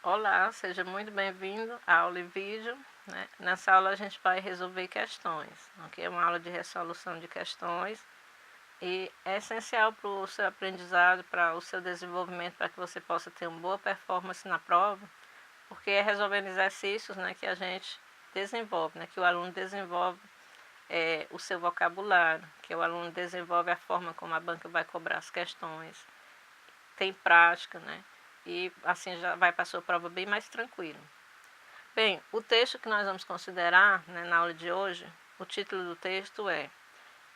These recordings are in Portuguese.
Olá, seja muito bem-vindo à aula e vídeo, né? Nessa aula a gente vai resolver questões, ok? É uma aula de resolução de questões e é essencial para o seu aprendizado, para o seu desenvolvimento, para que você possa ter uma boa performance na prova, porque é resolvendo exercícios, né, que a gente desenvolve, né, que o aluno desenvolve o seu vocabulário, que o aluno desenvolve a forma como a banca vai cobrar as questões, tem prática, né? E assim já vai para a sua prova bem mais tranquilo. Bem, o texto que nós vamos considerar, né, na aula de hoje, o título do texto é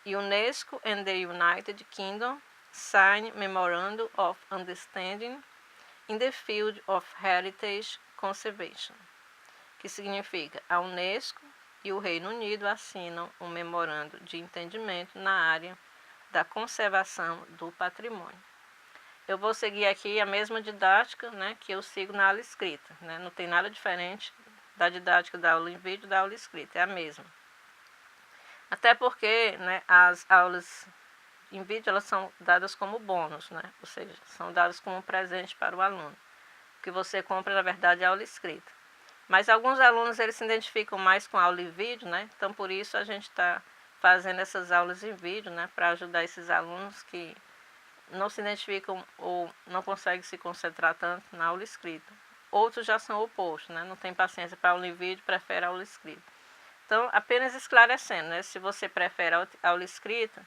UNESCO and the United Kingdom Sign Memorandum of Understanding in the Field of Heritage Conservation, que significa a Unesco e o Reino Unido assinam um memorando de entendimento na área da conservação do patrimônio. Eu vou seguir aqui a mesma didática, né, que eu sigo na aula escrita, né? Não tem nada diferente da didática da aula em vídeo e da aula escrita, é a mesma. Até porque, né, as aulas em vídeo elas são dadas como bônus, né? Ou seja, são dadas como um presente para o aluno. O que você compra, na verdade, é a aula escrita. Mas alguns alunos eles se identificam mais com a aula em vídeo, né? Então, por isso a gente está fazendo essas aulas em vídeo, né, para ajudar esses alunos que não se identificam ou não conseguem se concentrar tanto na aula escrita. Outros já são opostos, né? Não tem paciência para aula em vídeo, prefere a aula escrita. Então, apenas esclarecendo, né? Se você prefere a aula escrita,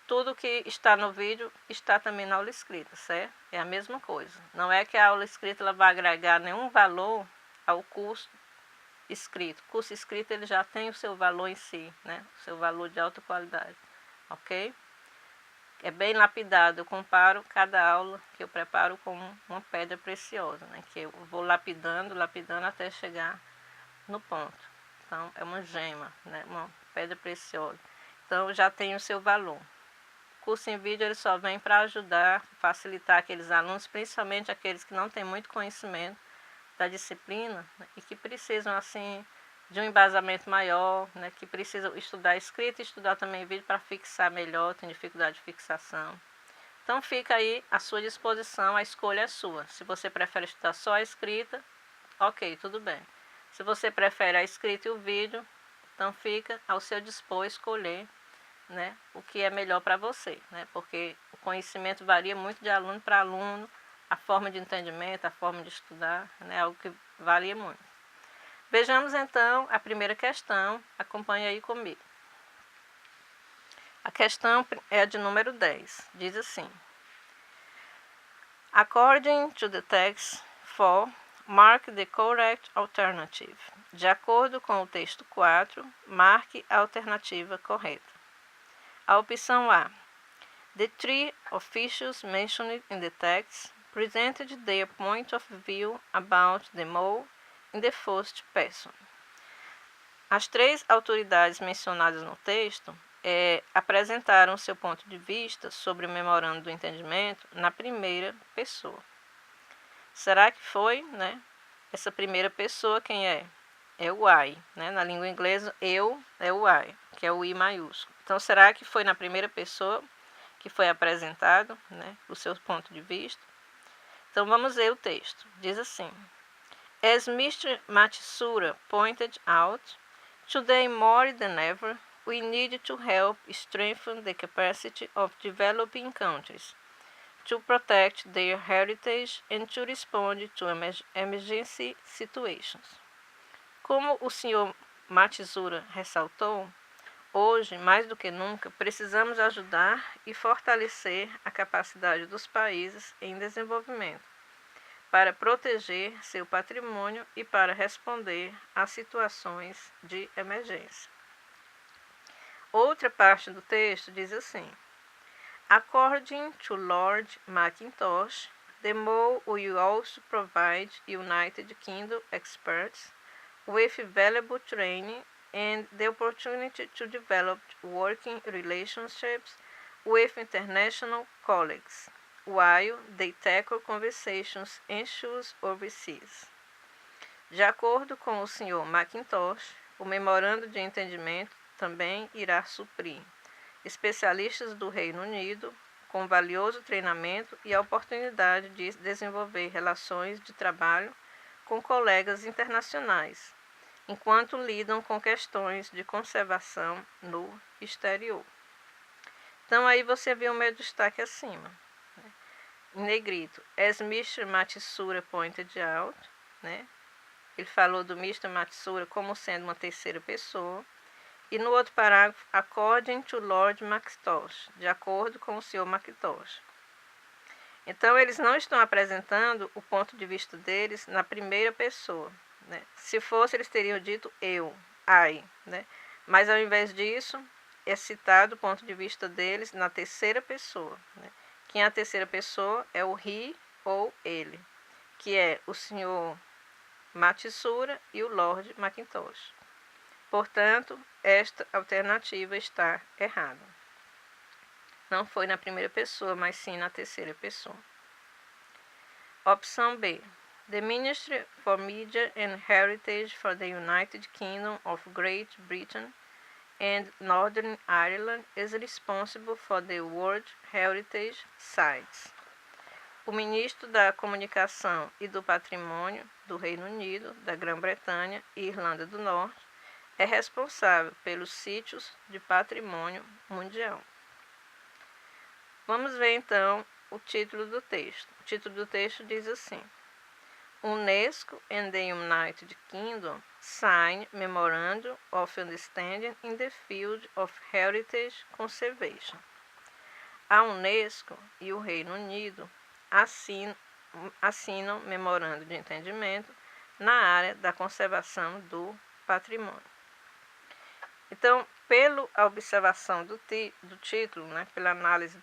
tudo que está no vídeo está também na aula escrita, certo? É a mesma coisa. Não é que a aula escrita ela vai agregar nenhum valor ao curso escrito. O curso escrito ele já tem o seu valor em si, né? O seu valor de alta qualidade, ok? É bem lapidado, eu comparo cada aula que eu preparo com uma pedra preciosa, né? Que eu vou lapidando até chegar no ponto. Então, é uma gema, né? Uma pedra preciosa. Então, já tem o seu valor. O curso em vídeo ele só vem para ajudar, facilitar aqueles alunos, principalmente aqueles que não têm muito conhecimento da disciplina, né? E que precisam, assim, de um embasamento maior, né, que precisam estudar escrita e estudar também vídeo para fixar melhor, tem dificuldade de fixação. Então fica aí à sua disposição, a escolha é sua. Se você prefere estudar só a escrita, ok, tudo bem. Se você prefere a escrita e o vídeo, então fica ao seu dispor escolher, né, o que é melhor para você, né, porque o conhecimento varia muito de aluno para aluno, a forma de entendimento, a forma de estudar, né, é algo que varia muito. Vejamos então a primeira questão, acompanhe aí comigo. A questão é a de número 10, diz assim: According to the text 4, mark the correct alternative. De acordo com o texto 4, marque a alternativa correta. A opção A. The three officials mentioned in the text presented their point of view about the mole in the first person. As três autoridades mencionadas no texto apresentaram seu ponto de vista sobre o memorando do entendimento na primeira pessoa. Será que foi, né? Essa primeira pessoa quem é? É o I, né? Na língua inglesa, eu é o I, que é o I maiúsculo. Então, será que foi na primeira pessoa que foi apresentado, né, o seu ponto de vista? Então, vamos ver o texto. Diz assim: As Mr. Matsura pointed out, today more than ever, we need to help strengthen the capacity of developing countries to protect their heritage and to respond to emergency situations. Como o Sr. Matsura ressaltou, hoje, mais do que nunca, precisamos ajudar e fortalecer a capacidade dos países em desenvolvimento para proteger seu patrimônio e para responder a situações de emergência. Outra parte do texto diz assim: According to Lord Mackintosh, the MoU will also provide United Kingdom experts with valuable training and the opportunity to develop working relationships with international colleagues, while they tackle conversations and issues overseas. De acordo com o Sr. Mackintosh, o memorando de entendimento também irá suprir especialistas do Reino Unido com valioso treinamento e a oportunidade de desenvolver relações de trabalho com colegas internacionais, enquanto lidam com questões de conservação no exterior. Então aí você vê o meu destaque acima, né? Em negrito, as Mr. Matsura pointed out, né? Ele falou do Mr. Matsura como sendo uma terceira pessoa. E no outro parágrafo, according to Lord Mackintosh, de acordo com o Sr. Mackintosh. Então, eles não estão apresentando o ponto de vista deles na primeira pessoa, né? Se fosse, eles teriam dito eu, I, né? Mas, ao invés disso, é citado o ponto de vista deles na terceira pessoa, né? Quem é a terceira pessoa é o he ou ele, que é o Sr. Matsura e o Lord Mackintosh. Portanto, esta alternativa está errada. Não foi na primeira pessoa, mas sim na terceira pessoa. Opção B. The Ministry for Media and Heritage for the United Kingdom of Great Britain and Northern Ireland is responsible for the World Heritage Sites. O ministro da Comunicação e do Patrimônio do Reino Unido, da Grã-Bretanha e Irlanda do Norte é responsável pelos sítios de patrimônio mundial. Vamos ver então o título do texto. O título do texto diz assim: UNESCO and the United Kingdom sign Memorandum of Understanding in the Field of Heritage Conservation. A UNESCO e o Reino Unido assinam memorando de entendimento na área da conservação do patrimônio. Então, pela observação do título, né, pela análise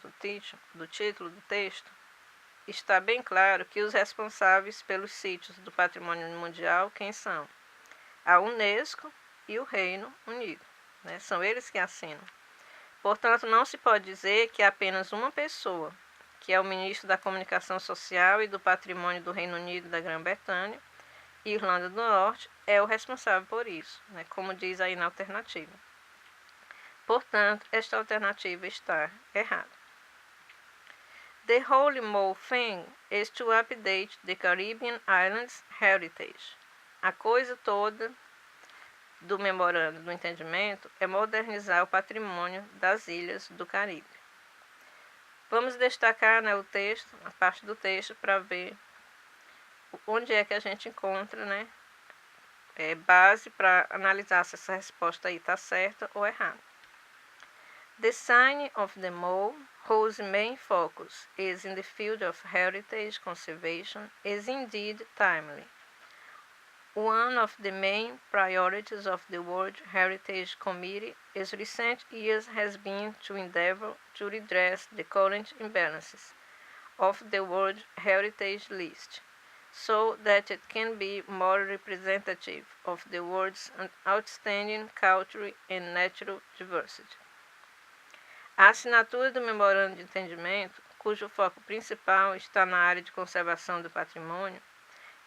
do título do texto, está bem claro que os responsáveis pelos sítios do patrimônio mundial, quem são? A UNESCO e o Reino Unido, né? São eles que assinam. Portanto, não se pode dizer que é apenas uma pessoa, que é o ministro da Comunicação Social e do Patrimônio do Reino Unido e da Grã-Bretanha e Irlanda do Norte, é o responsável por isso, né? Como diz aí na alternativa. Portanto, esta alternativa está errada. The whole more thing is to update the Caribbean Islands heritage. A coisa toda do memorando do entendimento é modernizar o patrimônio das ilhas do Caribe. Vamos destacar, né, o texto, a parte do texto, para ver onde é que a gente encontra, né, base para analisar se essa resposta aí está certa ou errada. The signing of the MoU, whose main focus is in the field of heritage conservation, is indeed timely. One of the main priorities of the World Heritage Committee in recent years has been to endeavor to redress the current imbalances of the World Heritage List, so that it can be more representative of the world's outstanding cultural and natural diversity. A assinatura do memorando de entendimento, cujo foco principal está na área de conservação do patrimônio,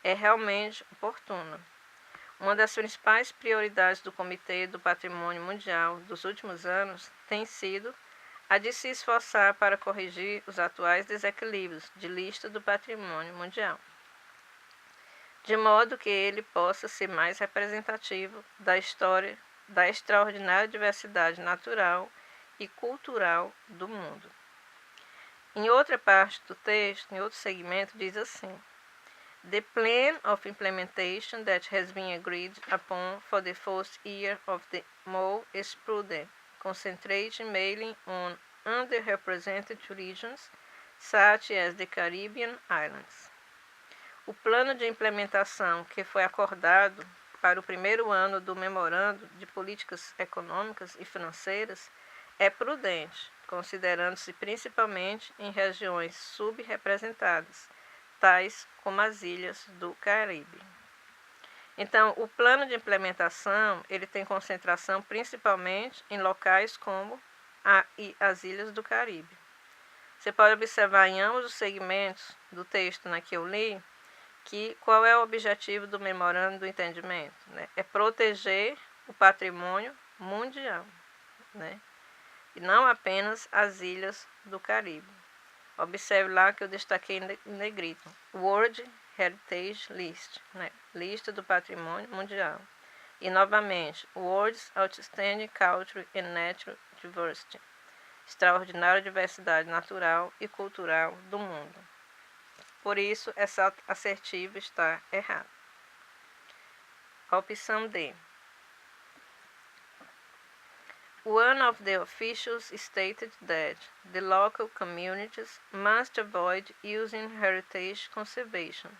é realmente oportuna. Uma das principais prioridades do Comitê do Patrimônio Mundial dos últimos anos tem sido a de se esforçar para corrigir os atuais desequilíbrios de lista do patrimônio mundial, de modo que ele possa ser mais representativo da história da extraordinária diversidade natural e cultural do mundo. Em outra parte do texto, em outro segmento, diz assim: The plan of implementation that has been agreed upon for the first year of the MoU is prudent, concentrating mainly on underrepresented regions, such as the Caribbean Islands. O plano de implementação que foi acordado para o primeiro ano do Memorando de Políticas Econômicas e Financeiras é prudente, considerando-se principalmente em regiões subrepresentadas, tais como as ilhas do Caribe. Então, o plano de implementação ele tem concentração principalmente em locais como as ilhas do Caribe. Você pode observar em ambos os segmentos do texto, né, que eu li, que qual é o objetivo do memorando do entendimento, né? É proteger o patrimônio mundial, né? E não apenas as ilhas do Caribe. Observe lá que eu destaquei em negrito. World Heritage List, né? Lista do Patrimônio Mundial. E novamente, World's Outstanding Culture and Natural Diversity. Extraordinária diversidade natural e cultural do mundo. Por isso, essa assertiva está errada. Opção D. One of the officials stated that the local communities must avoid using heritage conservation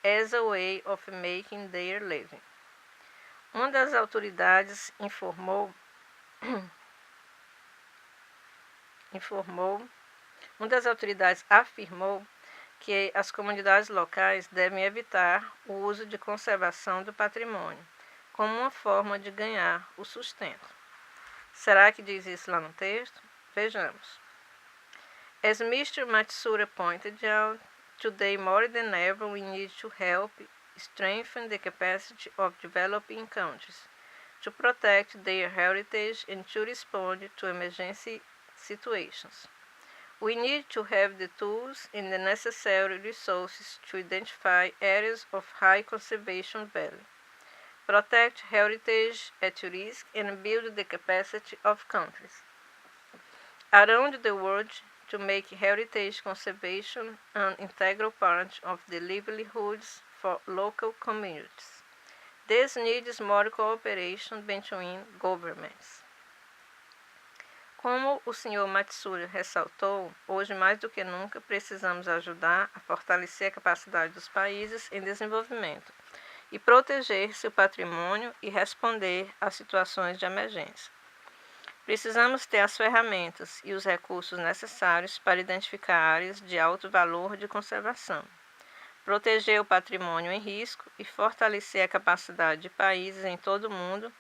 as a way of making their living. Uma das autoridades afirmou que as comunidades locais devem evitar o uso de conservação do patrimônio como uma forma de ganhar o sustento. Será que diz isso lá no texto? Vejamos. As Mr. Matsuura pointed out, today more than ever we need to help strengthen the capacity of developing countries to protect their heritage and to respond to emergency situations. We need to have the tools and the necessary resources to identify areas of high conservation value, protect heritage at risk, and build the capacity of countries around the world to make heritage conservation an integral part of the livelihoods for local communities. This needs more cooperation between governments. Como o Sr. Matsuura ressaltou, hoje mais do que nunca precisamos ajudar a fortalecer a capacidade dos países em desenvolvimento e proteger seu patrimônio e responder a situações de emergência. Precisamos ter as ferramentas e os recursos necessários para identificar áreas de alto valor de conservação, proteger o patrimônio em risco e fortalecer a capacidade de países em todo o mundo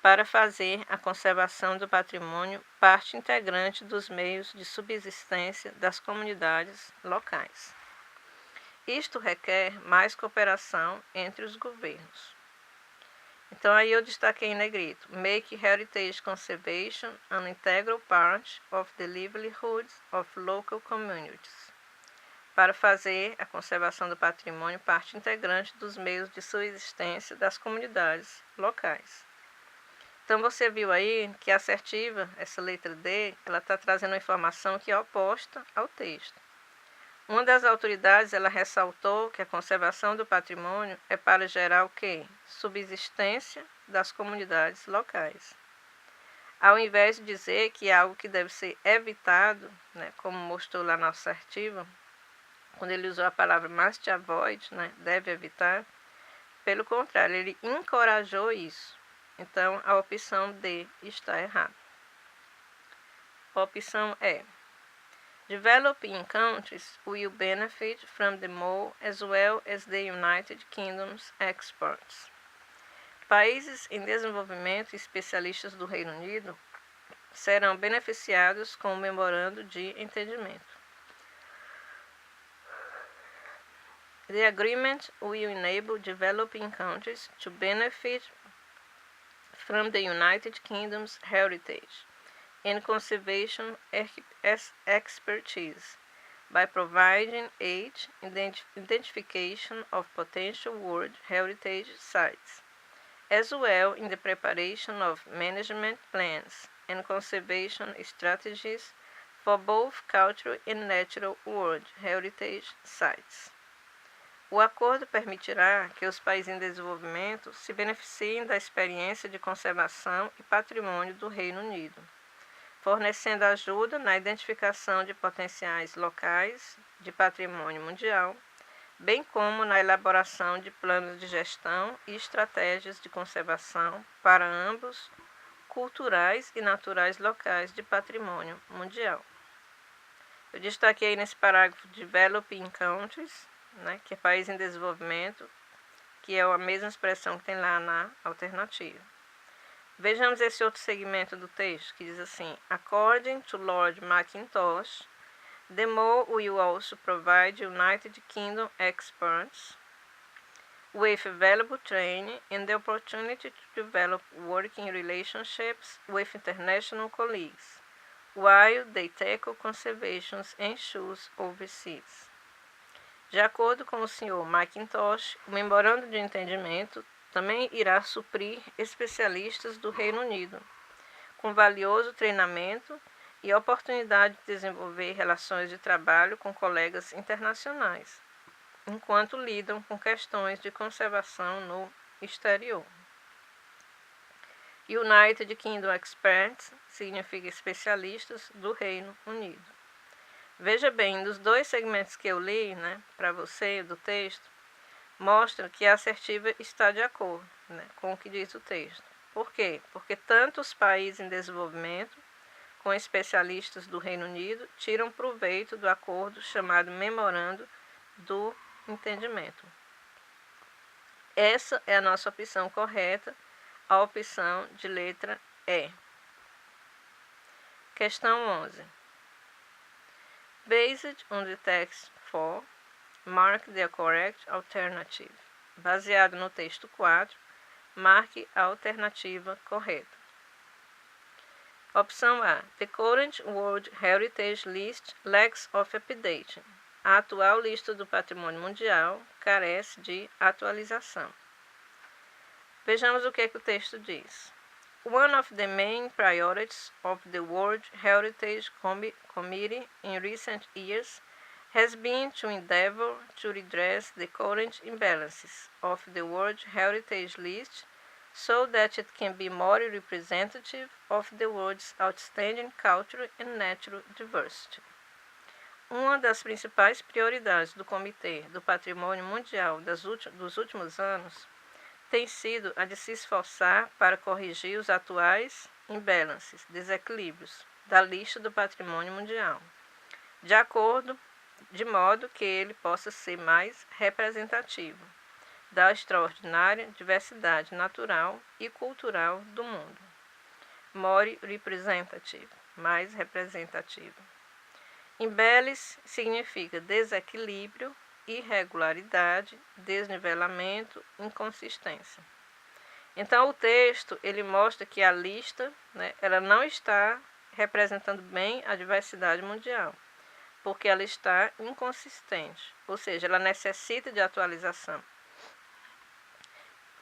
para fazer a conservação do patrimônio parte integrante dos meios de subsistência das comunidades locais. Isto requer mais cooperação entre os governos. Então, aí eu destaquei em negrito. Make heritage conservation an integral part of the livelihoods of local communities. Para fazer a conservação do patrimônio parte integrante dos meios de subsistência das comunidades locais. Então, você viu aí que a assertiva, essa letra D, ela está trazendo uma informação que é oposta ao texto. Uma das autoridades, ela ressaltou que a conservação do patrimônio é para gerar o quê? Subsistência das comunidades locais. Ao invés de dizer que é algo que deve ser evitado, né, como mostrou lá na assertiva, quando ele usou a palavra must avoid, né, deve evitar, pelo contrário, ele encorajou isso. Então, a opção D está errada. A opção E. Developing countries will benefit from the mole as well as the United Kingdom's exports. Países em desenvolvimento e especialistas do Reino Unido serão beneficiados com o memorando de entendimento. The agreement will enable developing countries to benefit from the United Kingdom's heritage and conservation expertise by providing aid in the identification of potential World Heritage sites, as well in the preparation of management plans and conservation strategies for both cultural and natural World Heritage sites. O acordo permitirá que os países em desenvolvimento se beneficiem da experiência de conservação e patrimônio do Reino Unido, fornecendo ajuda na identificação de potenciais locais de patrimônio mundial, bem como na elaboração de planos de gestão e estratégias de conservação para ambos culturais e naturais locais de patrimônio mundial. Eu destaquei nesse parágrafo Developing Countries, né, que é país em desenvolvimento, que é a mesma expressão que tem lá na alternativa. Vejamos esse outro segmento do texto, que diz assim: According to Lord Mackintosh, the MoU will also provide United Kingdom experts with valuable training and the opportunity to develop working relationships with international colleagues, while they tackle conservation issues overseas. De acordo com o Sr. McIntosh, o memorando de entendimento também irá suprir especialistas do Reino Unido, com valioso treinamento e oportunidade de desenvolver relações de trabalho com colegas internacionais, enquanto lidam com questões de conservação no exterior. United Kingdom Experts significa especialistas do Reino Unido. Veja bem, dos dois segmentos que eu li, para você, do texto, mostra que a assertiva está de acordo, com o que diz o texto. Por quê? Porque tanto os países em desenvolvimento, com especialistas do Reino Unido, tiram proveito do acordo chamado Memorando do Entendimento. Essa é a nossa opção correta, a opção de letra E. Questão 11. Based on the text 4, mark the correct alternative. Baseado no texto 4, marque a alternativa correta. Opção A. The current World Heritage List lacks of updating. A atual lista do Patrimônio Mundial carece de atualização. Vejamos o que o texto diz. One of the main priorities of the World Heritage Committee in recent years has been to endeavor to redress the current imbalances of the World Heritage List so that it can be more representative of the world's outstanding cultural and natural diversity. Uma das principais prioridades do Comitê do Patrimônio Mundial dos últimos anos tem sido a de se esforçar para corrigir os atuais imbalances, desequilíbrios, da lista do patrimônio mundial, de modo que ele possa ser mais representativo da extraordinária diversidade natural e cultural do mundo. More representative, mais representativo. Imbalance significa desequilíbrio, irregularidade, desnivelamento, inconsistência. Então, o texto ele mostra que a lista ela não está representando bem a diversidade mundial, porque ela está inconsistente, ou seja, ela necessita de atualização.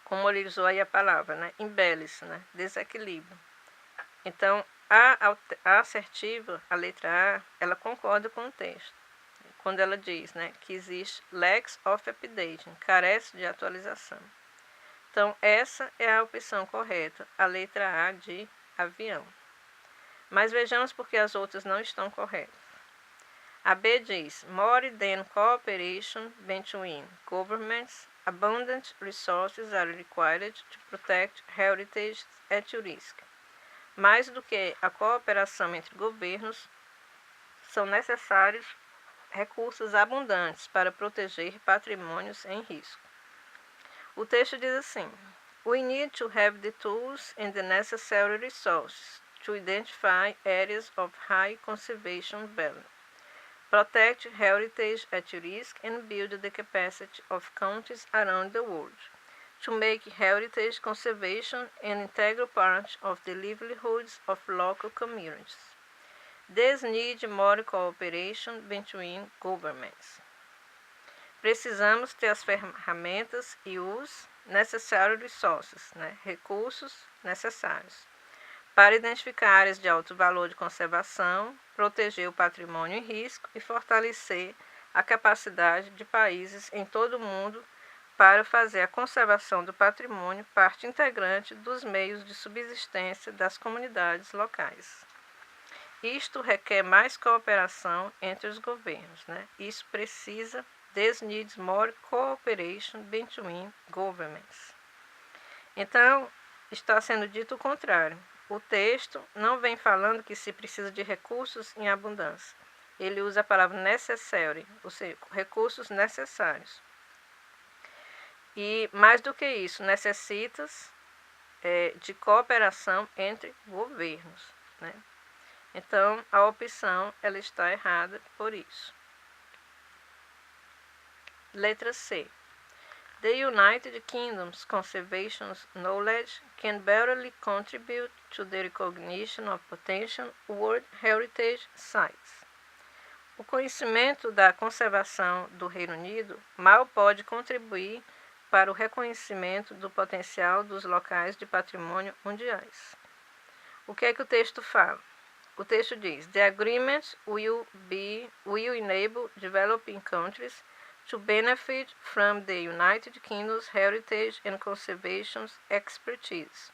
Como ele usou aí a palavra, imbalance, desequilíbrio. Então, a assertiva, a letra A, ela concorda com o texto. Quando ela diz que existe lacks of updating, carece de atualização. Então, essa é a opção correta, a letra A de avião. Mas vejamos porque as outras não estão corretas. A B diz, more than cooperation between governments, abundant resources are required to protect heritage at risk. Mais do que a cooperação entre governos, são necessários recursos abundantes para proteger patrimônios em risco. O texto diz assim, we need to have the tools and the necessary resources to identify areas of high conservation value, protect heritage at risk and build the capacity of countries around the world to make heritage conservation an integral part of the livelihoods of local communities. This needs more cooperation between governments. Precisamos ter as ferramentas e os necessary resources, recursos necessários, para identificar áreas de alto valor de conservação, proteger o patrimônio em risco e fortalecer a capacidade de países em todo o mundo para fazer a conservação do patrimônio parte integrante dos meios de subsistência das comunidades locais. Isto requer mais cooperação entre os governos. Isso precisa, this needs more cooperation between governments. Então, está sendo dito o contrário. O texto não vem falando que se precisa de recursos em abundância. Ele usa a palavra necessary, ou seja, recursos necessários. E, mais do que isso, necessitas de cooperação entre governos. Então, a opção ela está errada por isso. Letra C. The United Kingdom's conservation knowledge can barely contribute to the recognition of potential World Heritage Sites. O conhecimento da conservação do Reino Unido mal pode contribuir para o reconhecimento do potencial dos locais de patrimônio mundiais. O que é que o texto fala? O texto diz: The agreement will enable developing countries to benefit from the United Kingdom's heritage and conservation expertise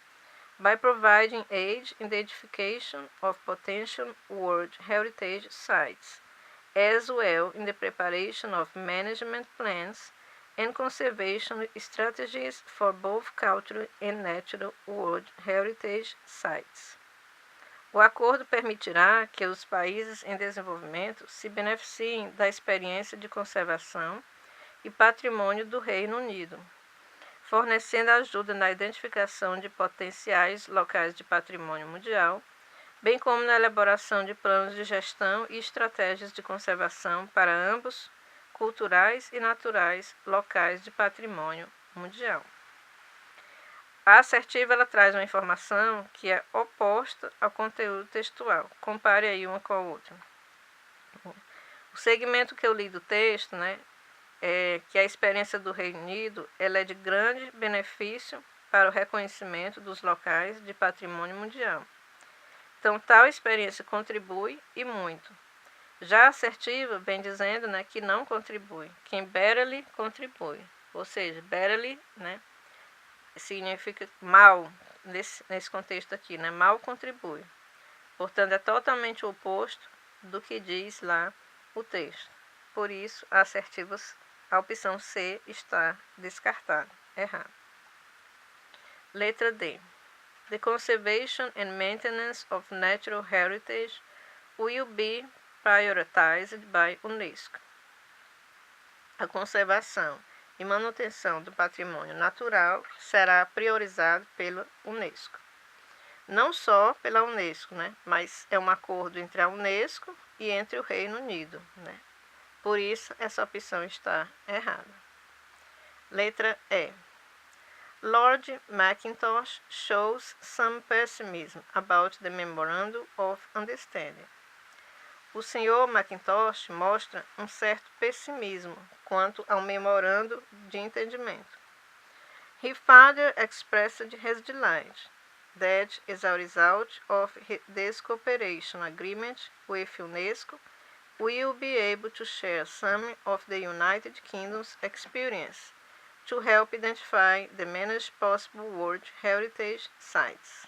by providing aid in the identification of potential World Heritage Sites, as well in the preparation of management plans and conservation strategies for both cultural and natural World Heritage Sites. O acordo permitirá que os países em desenvolvimento se beneficiem da experiência de conservação e patrimônio do Reino Unido, fornecendo ajuda na identificação de potenciais locais de patrimônio mundial, bem como na elaboração de planos de gestão e estratégias de conservação para ambos culturais e naturais locais de patrimônio mundial. A assertiva ela traz uma informação que é oposta ao conteúdo textual. Compare aí uma com a outra. O segmento que eu li do texto, é que a experiência do Reino Unido ela é de grande benefício para o reconhecimento dos locais de patrimônio mundial. Então, tal experiência contribui e muito. Já a assertiva vem dizendo que não contribui, que barely contribui. Ou seja, barely significa mal, nesse contexto aqui, mal contribui. Portanto, é totalmente o oposto do que diz lá o texto. Por isso, a opção C está descartada, errada. Letra D. The conservation and maintenance of natural heritage will be prioritized by UNESCO. A conservação e manutenção do patrimônio natural será priorizado pela UNESCO. Não só pela UNESCO, mas é um acordo entre a UNESCO e entre o Reino Unido. Por isso, essa opção está errada. Letra E. Lord Mackintosh shows some pessimism about the Memorandum of Understanding. O Sr. Mackintosh mostra um certo pessimismo quanto ao memorando de entendimento. He further expressed his delight that as a result of this cooperation agreement with UNESCO, we will be able to share some of the United Kingdom's experience to help identify the many possible World Heritage Sites.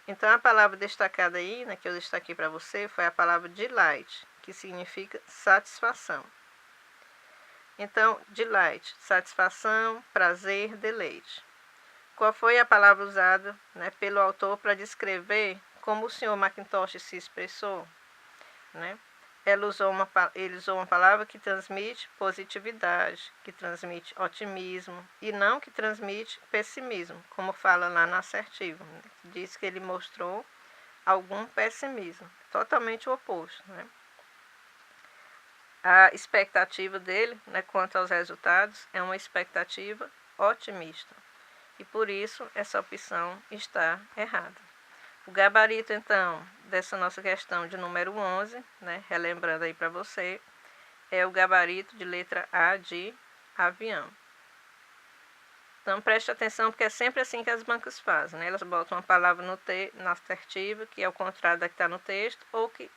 Então, a palavra destacada aí, que eu destaquei para você, foi a palavra delight, que significa satisfação. Então, delight, satisfação, prazer, deleite. Qual foi a palavra usada pelo autor para descrever como o Sr. Mackintosh se expressou? Ele usou uma palavra que transmite positividade, que transmite otimismo e não que transmite pessimismo, como fala lá na assertiva. Diz que ele mostrou algum pessimismo, totalmente o oposto. A expectativa dele, quanto aos resultados, é uma expectativa otimista. E por isso essa opção está errada. O gabarito, então, dessa nossa questão de número 11, relembrando aí para você, é o gabarito de letra A de avião. Então, preste atenção, porque é sempre assim que as bancas fazem, Elas botam uma palavra na assertiva, que é o contrário da que está no texto, ou que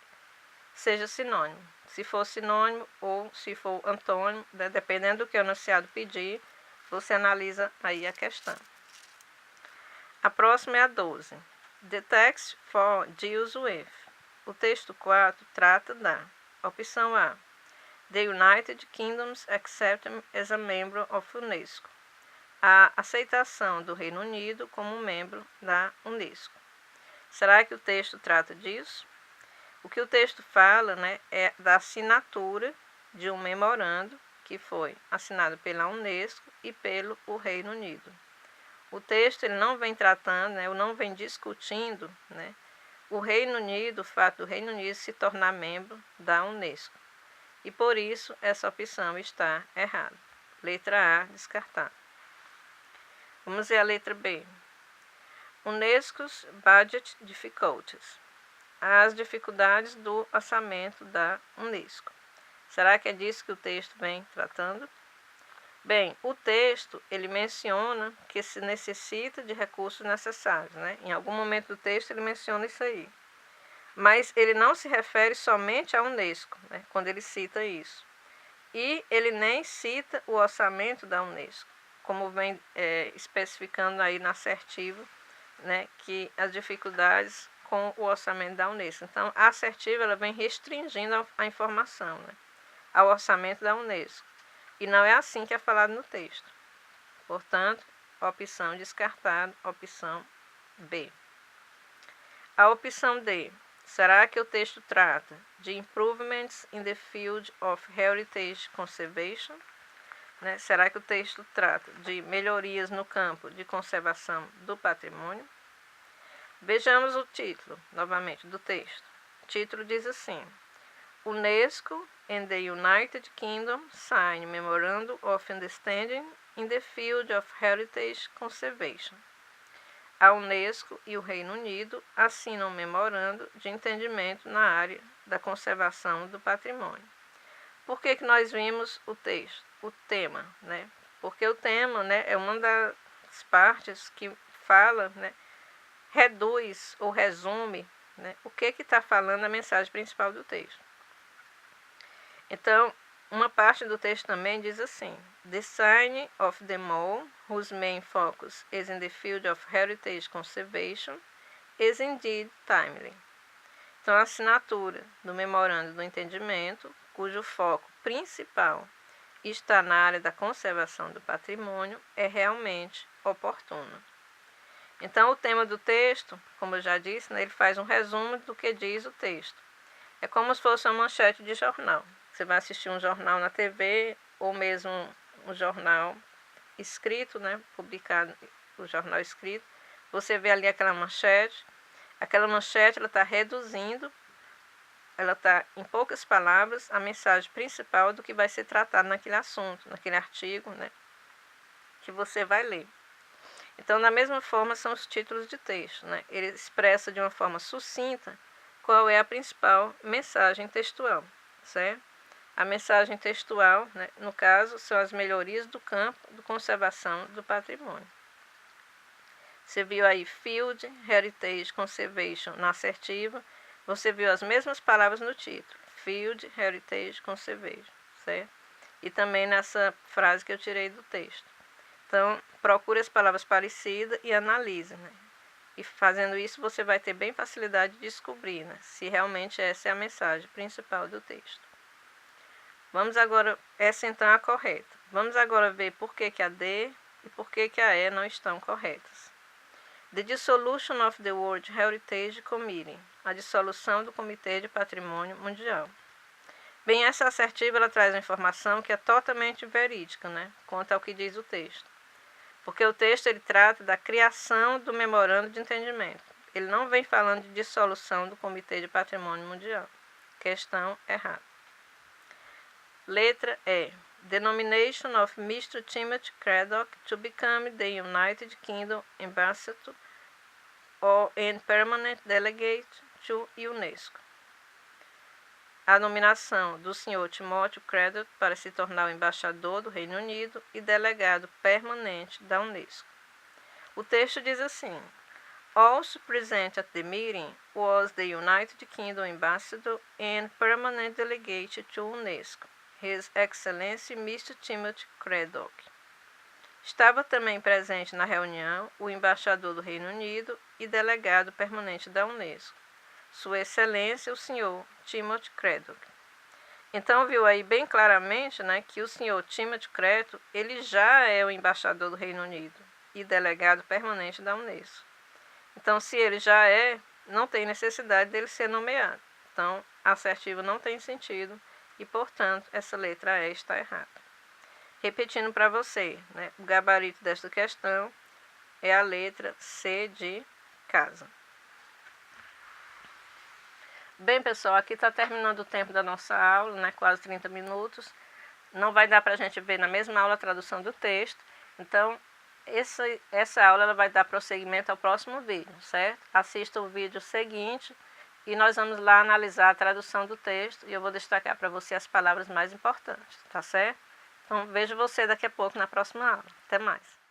seja sinônimo. Se for sinônimo ou se for antônimo, dependendo do que o enunciado pedir, você analisa aí a questão. A próxima é a 12. The text 4 deals with. O texto 4 trata da opção A. The United Kingdom's acceptance as a member of UNESCO. A aceitação do Reino Unido como membro da UNESCO. Será que o texto trata disso? O que o texto fala é da assinatura de um memorando que foi assinado pela UNESCO e pelo Reino Unido. O texto ele não vem tratando, não vem discutindo o Reino Unido, o fato do Reino Unido se tornar membro da UNESCO. E por isso essa opção está errada. Letra A, descartar. Vamos ver a letra B. Unesco's Budget Difficulties. As dificuldades do orçamento da Unesco. Será que é disso que o texto vem tratando? Bem, o texto, ele menciona que se necessita de recursos necessários, né? Em algum momento do texto ele menciona isso aí. Mas ele não se refere somente à Unesco, né? Quando ele cita isso. E ele nem cita o orçamento da Unesco, como vem especificando aí na assertiva, né? Que as dificuldades com o orçamento da Unesco. Então, a assertiva ela vem restringindo a informação, né? Ao orçamento da Unesco. E não é assim que é falado no texto. Portanto, opção descartada, opção B. A opção D. Será que o texto trata de improvements in the field of heritage conservation? Né? Será que o texto trata de melhorias no campo de conservação do patrimônio? Vejamos o título, novamente, do texto. O título diz assim: UNESCO and the United Kingdom sign Memorandum of Understanding in the field of heritage conservation. A Unesco e o Reino Unido assinam um memorando de entendimento na área da conservação do patrimônio. Por que nós vimos o texto, o tema, né? Porque o tema, né, é uma das partes que fala, né, reduz ou resume, né, o que está falando a mensagem principal do texto. Então, uma parte do texto também diz assim: The signing of the MoU, whose main focus is in the field of heritage conservation, is indeed timely. Então, a assinatura do memorando do entendimento, cujo foco principal está na área da conservação do patrimônio, é realmente oportuna. Então, o tema do texto, como eu já disse, né, ele faz um resumo do que diz o texto. É como se fosse uma manchete de jornal. Você vai assistir um jornal na TV ou mesmo um jornal escrito, né, publicado, o jornal escrito. Você vê ali aquela manchete ela está reduzindo, ela está em poucas palavras a mensagem principal do que vai ser tratado naquele assunto, naquele artigo, né, que você vai ler. Então, da mesma forma são os títulos de texto, né? Ele expressa de uma forma sucinta qual é a principal mensagem textual, certo? A mensagem textual, né, no caso, são as melhorias do campo de conservação do patrimônio. Você viu aí Field Heritage Conservation na assertiva, você viu as mesmas palavras no título, Field Heritage Conservation, certo? E também nessa frase que eu tirei do texto. Então, procure as palavras parecidas e analise, né? E fazendo isso, você vai ter bem facilidade de descobrir, né, se realmente essa é a mensagem principal do texto. Vamos agora, essa então é a correta. Vamos agora ver por que a D e por que a E não estão corretas. The Dissolution of the World Heritage Committee. A dissolução do Comitê de Patrimônio Mundial. Bem, essa assertiva ela traz uma informação que é totalmente verídica, né, quanto ao que diz o texto. Porque o texto ele trata da criação do memorando de entendimento. Ele não vem falando de dissolução do Comitê de Patrimônio Mundial. Questão errada. Letra E. The nomination of Mr. Timothy Craddock to become the United Kingdom Ambassador or and Permanent Delegate to UNESCO. A nominação do Sr. Timothy Craddock para se tornar o embaixador do Reino Unido e delegado permanente da UNESCO. O texto diz assim: Also present at the meeting was the United Kingdom Ambassador and Permanent Delegate to UNESCO, His Excellency Mr. Timothy Craddock. Estava também presente na reunião o embaixador do Reino Unido e delegado permanente da UNESCO, Sua Excelência o Sr. Timothy Craddock. Então viu aí bem claramente, né, que o Sr. Timothy Craddock ele já é o embaixador do Reino Unido e delegado permanente da UNESCO. Então, se ele já é, não tem necessidade dele ser nomeado. Então, a assertiva não tem sentido e, portanto, essa letra E está errada. Repetindo para você, né, o gabarito desta questão é a letra C de casa. Bem, pessoal, aqui está terminando o tempo da nossa aula, né, quase 30 minutos. não vai dar para a gente ver na mesma aula a tradução do texto. Então, essa aula ela vai dar prosseguimento ao próximo vídeo, certo? Assista o vídeo seguinte e nós vamos lá analisar a tradução do texto e eu vou destacar para você as palavras mais importantes, tá certo? Então, vejo você daqui a pouco na próxima aula. Até mais!